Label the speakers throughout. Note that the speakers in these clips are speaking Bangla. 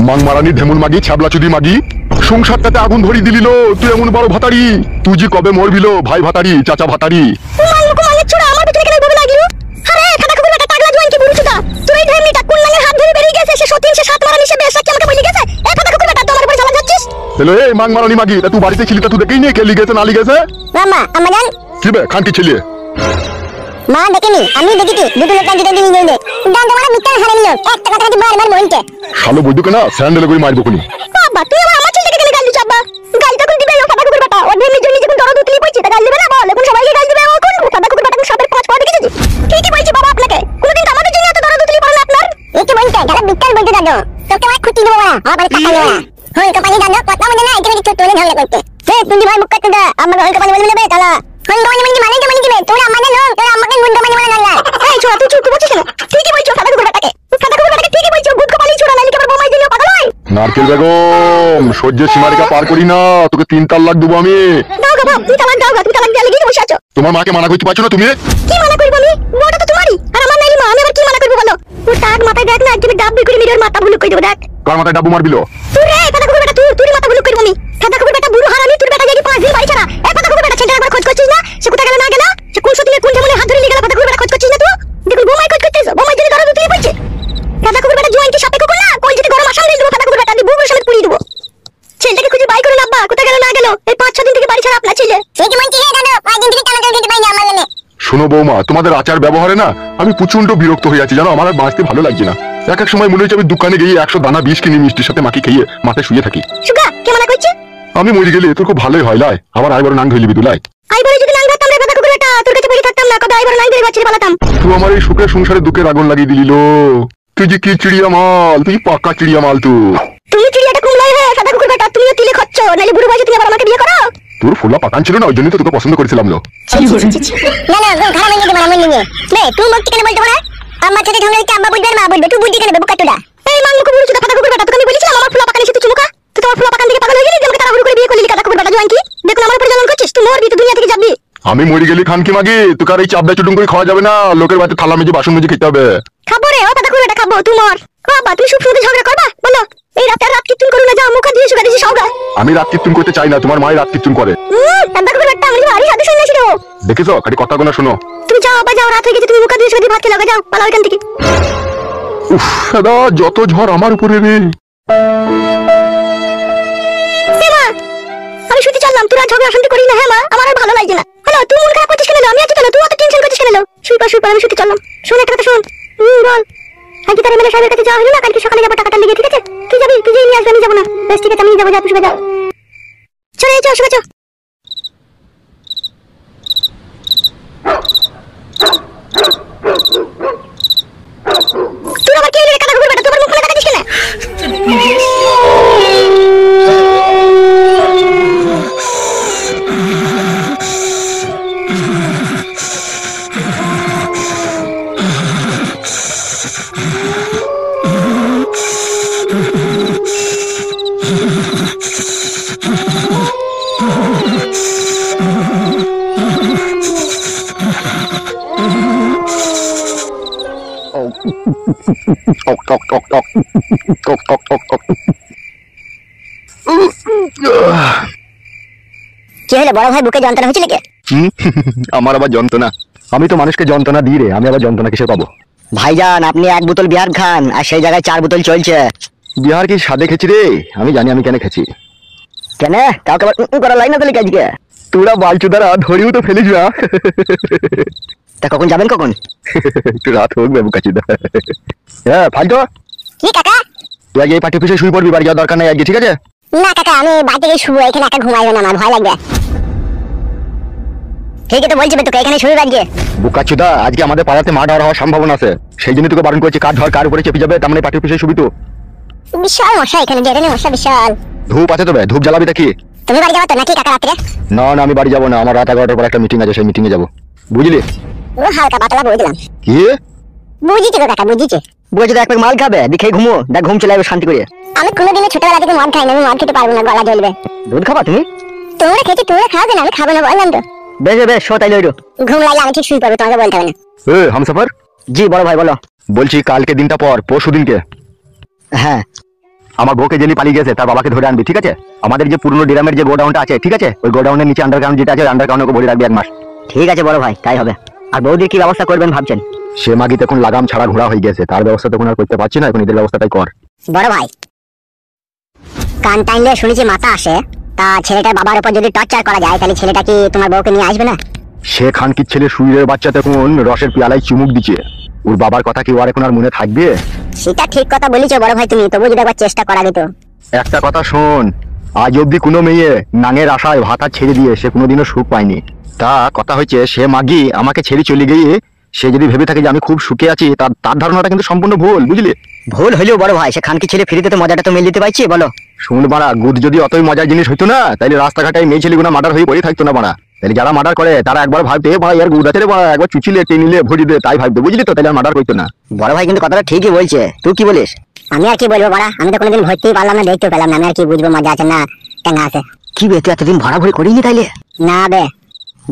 Speaker 1: মাংমারানি ঢেমুল মাগি ছ্যাবলা চুদি মাগি সংসারটাতে আগুন ধরি দিলিল। তুই এমন বড় ভাতারি, তুই যে কবে মরবিল ভাই ভাতারি চাচা ভাতারি। হ্যালো এই মাংমারানি মাগি, তুই বাড়িতে ছিলি তা তুই দেখেই নি কে লিগেছে না লিগেছে?
Speaker 2: মামা আমাজান
Speaker 1: কি বে খান কি ছিলি?
Speaker 2: মা দেখেনি আমি দেখেছি দুটো লোক কাঁদতে কাঁদতে নিয়ে গেলে দাঁত মারা মিথ্যা হারে নিল একটা কথা বারবার বলছে।
Speaker 1: শালো বৈদ্যকে না স্যান্ডেলে করে মারবো কোনি।
Speaker 2: বাবা তুই আমার ছেলেকে গেলে গালি চাপবা গালি তখন দিবে ও ফাটা কুকুর বেটা ও ধেমি জন্য যখন দরদ উতলি পড়ছে তা গালি দিবে না বল এখন সবাইকে গালি দিবে ও কোন ফাটা কুকুর বেটা সবের পাঁচ পা দেখেছিস ঠিকই বলছি বাবা আপনাকে কোনদিন তো আমাদের জন্য এত দরদ উতলি পড়ে না আপনার এই কি বলতে গালা বিকাল বলতে দাদু তোকে আমার খুঁটি দেবো না আমার টাকা নেওয়া হই কপালি দাদু কথা মনে না এটা কি তোলে ঝগড়া করতে হে তুমি ভাই মুখ কাটতে দা আমার হই কপালি বলে নেবে তালা হই কপালি মানে দিবে তোরা আমাদের লোক তোরা আমাকে গুন্ড মানে না এই ছোড়া তুই চুপ করছিস কেন ঠিকই বলছো ফাটা কুকুর বেটাকে ফাটা কুকুর বেটাকে ঠিকই বলছো গুড কপালি ছোড়া নালি কেবল বোমাই দিলে পাগল হয়।
Speaker 1: নারকেল বেগম সহ্যের সীমারেখা পার করি না, তোকে 3 তালাক দেবো আমি।
Speaker 2: দাও গো বাপ তুই তালাক দাও গো তুমি তালাক দিয়ে লেগে বসে আছো।
Speaker 1: তোমার মাকে মানা করতে পারছো না তুমি?
Speaker 2: কি মানা করব আমি বড়টা তো তোমারই আর আমার নাইলি মা আমি আবার কি মানা করব বলো ও টাক মাথায় দেখ না একদিন ডাব করে মিরর মাথা ভুলুক কই দেব দেখ
Speaker 1: কার মাথায় ডাবু মারবিল?
Speaker 2: তুই রে ফাটা কুকুর বেটা তুই মাথা ভুলুক করব আমি ফাটা কুকুর বেটা বুড়ো হারামি তোর বেটা যদি 5 দিন বাড়ি ছাড়া এই ফাটা কুকুর বেটা ছেলে একবার খোঁজ করছিস না সে কোথা গেল না গেল সে কোন সতীনে কোন ঝামনে হাত ধরে নিয়ে গেল ফাটা কুকুর বেটা খোঁজ করছিস না তুই দেখুন বোমাই খোঁজ করতেছ বোমাই যদি দরদ উতলি পড়ছে ফাটা কুকুর বেটা জোয়ান কি সাপে কুকুর না কোন যদি গরম আসাম দিয়ে দেব ফাটা কুকুর বেটা দি বুবুর সমেত পুড়িয়ে দেব ছেলেটাকে খুঁজে বাই করে না আব্বা কোথা গেল না গেল এই 5-6 দিন থেকে বাড়ি ছাড়া আপনার ছেলে সে কি মন চিহে দাদু 5 দিন থেকে টানা টানা দিতে পাই না আমার নামে।
Speaker 1: শোনো বৌমা, তোমাদের আচার ব্যবহারে না আমি প্রচন্ড বিরক্ত হয়ে যাচ্ছি জানো, আমার আর বাঁচতে ভালো লাগছে না। এক এক সময় মনে হচ্ছে আমি দোকানে গিয়ে 100 দানা বিষ কিনে মিষ্টির সাথে মাখি খেয়ে মাথায় শুয়ে থাকি।
Speaker 2: সুগা কে মানা কইছে?
Speaker 1: আমি মরে গেলে তোর খুব ভালোই হয় লাই, আবার আইবার নাং ধইলিবি তুই লাই।
Speaker 2: আইবারে যদি নাং ধরতাম রে ফাটা কুকুর বেটা তোর কাছে বলি থাকতাম না কবে আইবারে নাং ধরে বাচ্চা পালাতাম।
Speaker 1: তুই আমার এই সুখের সংসারে দুঃখের আগুন লাগিয়ে দিলিল। তুই যে কি চিড়িয়া মাল, তুই পাক্কা চিড়িয়া মাল তুই।
Speaker 2: তুমি চিড়িয়াটা কুমলাই হে ফাটা কুকুর বেটা তুমিও তিলে খাচ্ছো নালে বুড়ো বয়সে তুমি আবার আমাকে বিয়ে করো।
Speaker 1: তোর ফুলা পাকান ছিল না ওই জন্যই তো তোকে পছন্দ করেছিলাম লো।
Speaker 2: না না গো খারাপ হয়ে গেছে মানে বে তুই মুক্তি কেন বলতে পারে আমার সাথে ঝগড়া হচ্ছে আম্মা বলবে মা বলবে তুই বুদ্ধি কেন বুকা তোরা এই মান মুখ বুড়ো ফাটা কুকুর বেটা তোকে আমি বলেছিলাম আমার ফুলা পাকানি সাথে চুমুকা তুই তোমার ফুলা পাকান থেকে পাগল হয়ে গেলি আমাকে তাড়াহুড়ো করে বিয়ে করলি ফাটা কুকুর বেটা জোয়ান কি দেখুন আমার উপর জ্বলন করছিস তুই মরবি তুই দুনিয়া থেকে যাবি।
Speaker 1: আমি মরে গেলি খান কি মাগি, তোকে আর এই চাপদা চুটুম করে খাওয়া যাবে না, লোকের বাড়িতে থালা মেজে বাসন মেজে খেতে হবে।
Speaker 2: খাবো রে ও ফাটা কুকুর বেটা খাবো তুই মর বাবা তুমি সুখ সুখে ঝগড়া করবা বলো এই রাতে রাত কীর্তন করু না যাও মুখ দিয়ে সুগা দিছি সওগা।
Speaker 1: আমি রাত কীর্তন করতে চাই না, তোমার মাই রাত কীর্তন করে।
Speaker 2: ফাটা কুকুর বেটা আমি ভারী সাথে শুনেছি রে
Speaker 1: দেখেছো খালি কথা গোনা শোনো।
Speaker 2: তুমি যাও বাবা যাও রাত হয়ে গেছে তুমি মুখ দিয়ে সুগা দিয়ে ভাত খেয়ে লাগা যাও পালাও এখান থেকে।
Speaker 1: উফ দাদা যত ঝড় আমার উপরে রে।
Speaker 2: মা আমি শুতে চললাম তোরা ঝগড়া শান্তি করি না হ্যাঁ মা আমার আর ভালো লাগছে না। হ্যালো তুই মন খারাপ করছিস কেন আমি আছি কেন তুই অত টেনশন করছিস কেন শুই আমি শুতে চললাম। শোন একটা কথা শোন বল আজকে তার এমএলএ সাহেবের কাছে যাওয়া হলো না কালকে সকালে যাবো টাকাটা লেগে ঠিক আছে তুই যাবি তুই নিয়ে আসবি আমি যাবো না বেশ ঠিক আছে আমি যাবো যা তুই শুয়ে যাও চলে যাও শুয়ে যাও। তুই আবার কি রে কথা বলবি বেটা তোর মুখ খুলে তাকাচ্ছিস কেন? কি হলো বড় ভাই বুকে যন্ত্রণা হচ্ছে নাকি?
Speaker 1: আমার আবার যন্ত্রণা? আমি তো মানুষকে যন্ত্রণা দিই রে, আমি আবার যন্ত্রণা কিসে পাবো?
Speaker 3: ভাইজান আপনি 1 বোতল বিয়ার খান আর সেই জায়গায় 4 বোতল চলছে।
Speaker 1: বিহার কি সাদে খেছি রে? আমি জানি আমি কেন খেছি।
Speaker 3: কেন কাউকে আবার করা লাই না তাহলে কাজকে
Speaker 1: তোরা বালচুদারা ধরিও তো ফেলিস না।
Speaker 3: তা কখন যাবেন কখন?
Speaker 1: একটু রাত হোক বাবু কাচিদা। হ্যাঁ ফালতো
Speaker 2: কি কাকা
Speaker 1: তুই আগে এই পার্টি অফিসে শুয়ে পড়বি, বাড়ি যাওয়ার দরকার নাই আজকে ঠিক আছে?
Speaker 2: না কাকা আমি বাড়ি থেকে শুবো এখানে একা ঘুমাইবো না আমার ভয় লাগবে। ঠিক আছে তো বলছি তোকে এখানে শুবি আজকে।
Speaker 1: বুকাচুদা আজকে আমাদের পাড়াতে মার্ডার হওয়ার সম্ভাবনা আছে, সেই জন্য তোকে বারণ করছি কার ধর কার উপরে চেপে যাবে, তার মানে পার্টি অফিসে শুবি তো।
Speaker 2: বিশাল মশা এখানে ডেরেনে মশা বিশাল।
Speaker 1: ধূপ আছে তবে ধূপ জ্বালাবি নাকি?
Speaker 2: তুমি বাড়ি যাবে তো নাকি কাকা রাতে?
Speaker 1: না না আমি বাড়ি যাবো না, আমার রাত 11টার পর একটা মিটিং আছে, সেই মিটিং এ যাবো বুঝলি?
Speaker 2: ও হালকা পাতলা বুঝলাম।
Speaker 1: কি
Speaker 2: বুঝিছি গো কাকা বুঝিছি।
Speaker 3: বুঝে তো এক প্যাক মাল খাবে দেখে ঘুমো দেখ ঘুম চলে আসবে শান্তি করে।
Speaker 2: আমি কোনোদিনও ছোটবেলা থেকে মদ খাই না, আমি মদ খেতে পারবো না গলা জ্বলবে।
Speaker 3: দুধ খাবা তুমি?
Speaker 2: তোমরা খেতে তোমরা খাবে না আমি খাবো না বললাম তো।
Speaker 3: বেশ বেশ শো তাইলে ওইরো
Speaker 2: ঘুম লাগলে আমি ঠিক শুয়ে পড়বো তোমাকে বলতে হবে না।
Speaker 1: এ হামসাফার
Speaker 3: জি বড় ভাই বলো।
Speaker 1: বলছি কালকে দিনটা পর পরশু দিনকে
Speaker 3: হ্যাঁ
Speaker 4: আমার বউকে জেলি পালিয়ে গেছে তার বাবাকে ধরে আনবি, ঠিক আছে? আমাদের যে পুরনো ডিরামের যে গোডাউনটা আছে, ঠিক আছে, ওই গোডাউনের নিচে আন্ডারগ্রাউন্ড যেটা আছে, আন্ডারগ্রাউন্ডে ওকে ভরে রাখবি 1 মাস।
Speaker 3: ঠিক আছে বড় ভাই, তাই হবে। আর বৌদির কি ব্যবস্থা করবেন ভাবছেন?
Speaker 4: সে মাগি তখন লাগাম ছাড়া ঘোড়া হয়ে গেছে, তার ব্যবস্থা তখন আর করতে পারছি না, এখন এদের ব্যবস্থাটাই কর।
Speaker 2: বড় ভাই, কান টাইনলে শুনেছি মাথা আসে, তা ছেলেটার বাবার উপর যদি টর্চার করা যায় তাহলে ছেলেটা কি তোমার বউকে নিয়ে আসবে না?
Speaker 4: সে খানকির ছেলে সুইরের বাচ্চা তখন রসের পিয়ালায় চুমুক দিচ্ছে, ওর বাবার কথা কি ওর এখন আর মনে থাকবে?
Speaker 2: সেটা ঠিক কথা বলেছো বড় ভাই তুমি, তবু যদি একবার চেষ্টা করা যেত।
Speaker 4: একটা কথা শোন, আজ অব্দি কোনো মেয়ে নাঙের আশায় ভাতা ছেড়ে দিয়ে সে কোনোদিনও সুখ পায়নি। তা কথা হচ্ছে সে মাগি আমাকে ছেড়ে চলে গিয়ে সে যদি ভেবে থাকে যে আমি খুব সুখে আছি, তার ধারণাটা কিন্তু সম্পূর্ণ ভুল, বুঝলি?
Speaker 3: ভুল হলেও বড় ভাই, সে খানকি ছেলে ফ্রিতে তো মজাটা তো মিল দিতে পারছি, বলো।
Speaker 4: শুন বাড়া, গুদ যদি অতই মজার জিনিস হইতো না, তাহলে রাস্তাঘাটে মেয়ে ছেলেগুলো মার্ডার হয়ে পড়ে থাকতো না বাড়া। তাহলে যারা মার্ডার করে তারা একবার ভাবতে ভাই আর গুদ আছে রে বাড়া, একবার চুচিলে টেনিলে ভরি দে, তাই ভাবতো, বুঝলি তো? তাহলে আর মার্ডার করতো না।
Speaker 3: বড় ভাই কিন্তু কথাটা ঠিকই বলছে, তুই কি বলিস?
Speaker 2: আমি আর কি বলবো বড়া, আমি তো কোনোদিন ভর্তিই পারলাম না, দেখতেও পেলাম না, আমি আর কি বুঝবো মজা আছে না কেন আছে।
Speaker 3: কি বে, তুই এতদিন ভরা ভরি করিনি তাইলে?
Speaker 2: না বে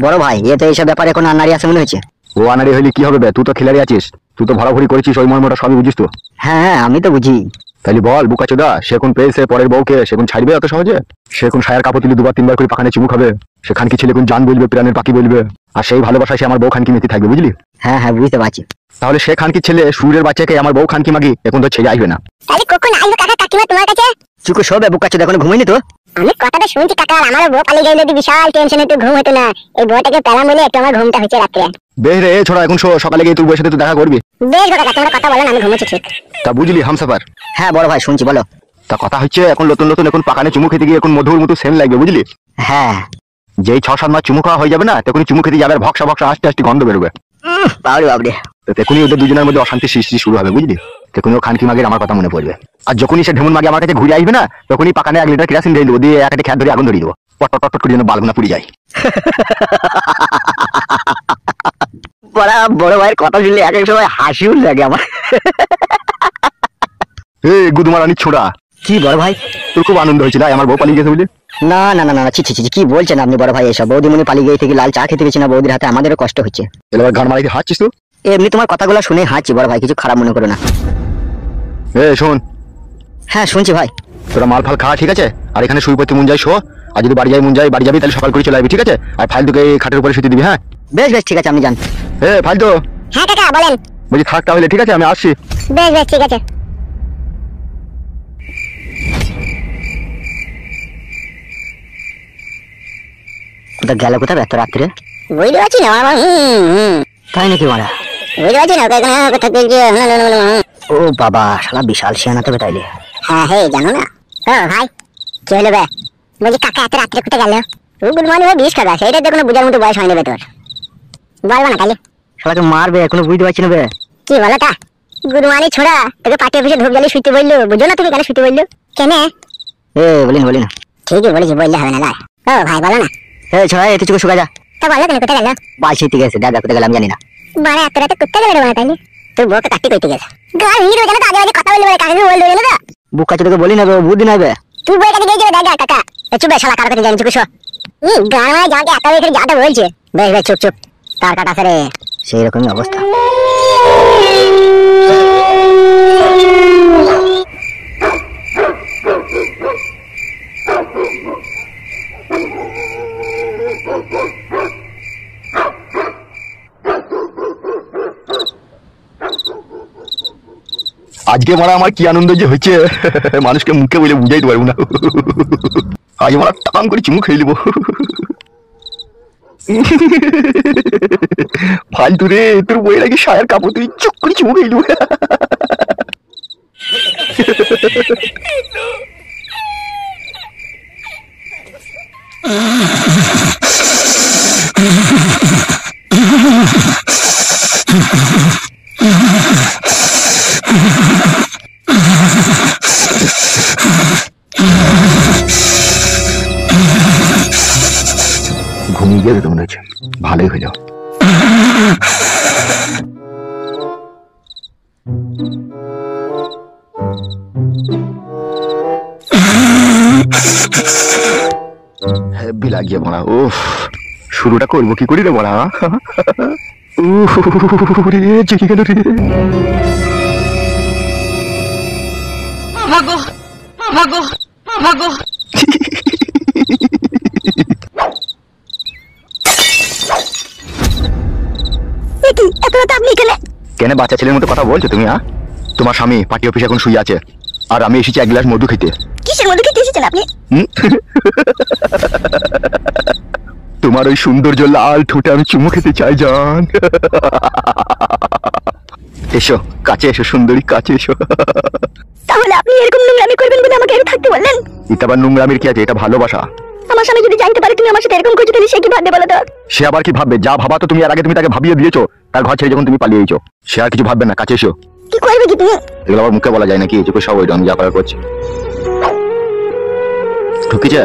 Speaker 3: বড় ভাই, এ তো এইসব ব্যাপারে এখন আনারি আছে মনে হচ্ছে।
Speaker 4: ও আনারি হইলে কি হবে বে, তুই তো খিলাড়ি আছিস, তুই তো ভরাভরি করেছিস, ওই মর্মটা সবই বুঝিস তো।
Speaker 3: হ্যাঁ আমি তো বুঝি।
Speaker 4: তাহলে বল বুকাচোদা, সে এখন পেয়েছে পরের বউকে, সে এখন ছাড়বে এত সহজে? সে এখন সায়ার কাপড় তুলে 2-3 বার করে পাখানে চুমু খাবে, সে খানকি ছেলে এখন জান বলবে, প্রাণের পাখি বলবে, আর সেই ভালোবাসায় সে আমার বউ খানকি মেতে থাকবে, বুঝলি?
Speaker 3: হ্যাঁ হ্যাঁ বুঝতে পারছি।
Speaker 4: তাহলে সে খানকি ছেলে সুরের বাচ্চাকে আমার বউ খানকি মাগি এখন তো ছেড়ে আসবে না।
Speaker 2: তাহলে কখন আসবে কাকা কাকিমা তোমার কাছে?
Speaker 3: চুকু শোবে বুকাচ্ছো, এখন ঘুমাইনি তো?
Speaker 2: আমি কথাটা শুনছি কাকা, আমার বউ পালিয়ে গেলে যদি বিশাল টেনশন, একটু ঘুম হতো না, এই বউটাকে পেলাম বলে একটু আমার ঘুমটা হচ্ছে রাত্রে।
Speaker 4: বেশ রে ছোড়া, এখন সকালে গিয়ে তোর বউয়ের সাথে তুই দেখা করবি।
Speaker 2: বেশ কাকা, তোমরা কথা বলো না, আমি ঘুমোচ্ছি ঠিক।
Speaker 4: তা বুঝলি হামসাফার?
Speaker 3: হ্যাঁ বড় ভাই শুনছি, বলো।
Speaker 4: তা কথা হচ্ছে এখন নতুন নতুন এখন পাকানে চুমু খেতে গিয়ে এখন মধুর মতো সেন লাগবে, বুঝলি?
Speaker 3: হ্যাঁ
Speaker 4: যেই 6-7 মাস চুমু খাওয়া হয়ে যাবে না, তখনই চুমু খেতে যাবে, আর ভক্সা ভক্সা আস্তে আস্তে গন্ধ বেরোবে।
Speaker 3: বাবরে বাবরে।
Speaker 4: তো তখনই ওদের দুজনের মধ্যে অশান্তি সৃষ্টি শুরু হবে, বুঝলি? তখনই ও খানকি মাগের আমার কথা মনে পড়বে, আর যখনই সে ঢেমুন মাগে আমার কাছে ঘুরে আসবে না, তখনই পাকানে 1 লিটার কেরাসিন ঢেলে দেবো, দিয়ে একটা খ্যাত ধরে আগুন ধরিয়ে দেবো, পট পট পট করে যেন বালগুনা পুড়ে যায়।
Speaker 3: বড় ভাইয়ের কথা শুনলে এক এক সময় হাসিও লাগে আমার।
Speaker 4: গুদমারানি ছোড়া,
Speaker 3: কি বড় ভাই?
Speaker 4: তোর খুব আনন্দ হয়েছিল আমার বউ পালিয়ে গেছে বুঝলি?
Speaker 3: না না না না, ছি ছি ছি, কি বলছেন আপনি বড় ভাই? এসব বৌদিমণি পালিয়ে গিয়ে থেকে লাল চা খেতে পেয়েছি না, বৌদির হাতে আমাদেরও কষ্ট হচ্ছে।
Speaker 4: এবার গান মারাইতে হাঁটছিস তো?
Speaker 3: এমনি তোমার কথাগুলো শুনে হাঁটছি বড় ভাই, কিছু খারাপ মনে করো না।
Speaker 4: শোন,
Speaker 3: হ্যাঁ শুনছি ভাই।
Speaker 4: তোরা মাল ফাল খা, ঠিক আছে? আর এখানে শুই পড়তে মন যায় শো, আর যদি বাড়ি বাড়ি যাবি তাহলে সকাল করে চলে আসবি, ঠিক আছে? আর ফাইল তোকে এই খাটের উপরে শুতে দিবি, হ্যাঁ?
Speaker 3: বেশ বেশ ঠিক আছে, আপনি যান।
Speaker 4: ফাইল তো
Speaker 2: হ্যাঁ কাকা বলেন।
Speaker 4: বলছি থাক তাহলে, ঠিক আছে? আমি আসছি।
Speaker 2: বেশ বেশ ঠিক আছে।
Speaker 3: কোথায় গেল, কোথায় এত রাত্রে?
Speaker 2: বুঝতে পারছি না আমার।
Speaker 3: তাই নাকি মারা?
Speaker 2: বুঝতে পারছি না ওকে থাকতে।
Speaker 3: ও বাবা, শালা বিশাল শিয়ানা তবে তাইলে।
Speaker 2: হ্যাঁ হে জানো না। ও ভাই কি হলো বে? বলছি কাকা এত রাত্রে কোথায় গেল? ও গুড মর্নিং বিষ খাবে, সেইটা তো কোনো বুঝার মতো বয়স হয়নি বে তোর। বলবো না তাহলে?
Speaker 3: শালাকে মারবে, এখনো বুঝতে পারছি না বে।
Speaker 2: কি বলো তা? গুড মর্নিং ছোড়া, তোকে পার্টি অফিসে ধূপ জ্বালিয়ে শুতে বললো, বুঝো না তুমি কেন শুতে বললো? কেন?
Speaker 3: বলি না।
Speaker 2: ঠিকই বলেছি, বললে হবে না লাই। ও ভাই বলো না।
Speaker 3: ছড়া এত চুকে শুকা যা।
Speaker 2: তা বলো কেন কোথায় গেল?
Speaker 3: বাসিতে গেছে, দাদা কোথায় গেলাম জানি না।
Speaker 2: বাড়া এত রাতে কোথায় গেল রে তাইলে? তোর বউকে কাটি কইতে গেছে। গাল হিরো জানো তো, আগে আগে কথা বললে বলে কাকে বললো জানো তো?
Speaker 3: বুকাচ্ছো তোকে বলি না, বুদ্ধি নাই বে।
Speaker 2: তুই বউয়ের কাছে গিয়ে দেখা কাকা। চুপ বে শালা, কার কাছে জানি চুপ শো। গান মারা যাকে এত বেশি যাটা বলছে। বেশ বেশ চুপ চুপ, তার কাটা রে।
Speaker 3: সেই রকমই অবস্থা।
Speaker 4: আজকে মারা আমার কি আনন্দ যে হয়েছে, মানুষকে মুখে বলে বুঝাইতে পারবো না। আজ মারা টান করে চুমু খেয়ে নেবো। ফালতু রে, তোর বইয়ের আগে সায়ার কাপড় তুই চুপ করে চুমু খেয়ে নেবো। ঘুমিয়ে গেলে তো মনে হচ্ছে, ভালোই হইল। হেব্বি লাগিয়ে বড়া। উফ, শুরুটা করবো কি করি রে বড়া? রে জেগে গেল রে।
Speaker 5: ভাগো ভাগো।
Speaker 2: এ কি এত রাতে আপনি এখানে?
Speaker 4: কেন বাচ্চা ছেলের মতো কথা বলছো তুমি? তোমার স্বামী পার্টি অফিসে এখন শুয়ে আছে, আর আমি এসেছি এক গ্লাস মধু খেতে।
Speaker 2: কিসের মধ্যে খেতে এসেছেন আপনি?
Speaker 4: তোমার ওই সৌন্দর্য লাল ঠোঁটে আমি চুমু খেতে চাই জান। এসো কাছে এসো সুন্দরী, কাছে এসো।
Speaker 2: তাহলে আপনি এরকম নোংরামি করবেন বলে আমাকে এখানে থাকতে বললেন?
Speaker 4: এটা আবার নোংরামির কি আছে? এটা ভালোবাসা।
Speaker 2: আমার স্বামী যদি জানতে পারে তুমি আমার সাথে এরকম করছো তাহলে সে কি ভাববে বলো তো?
Speaker 4: সে আবার কি ভাববে? যা ভাবা তো তুমি এর আগে তুমি তাকে ভাবিয়ে দিয়েছো, তার ঘর ছেড়ে যখন তুমি পালিয়েছো। সে আর কিছু ভাববে না, কাছে এসো।
Speaker 2: কি করবে কি তুমি?
Speaker 4: এগুলো আবার মুখে বলা যায় নাকি? যে সব ওইটা আমি যা করার করছি। ঢুকেছে?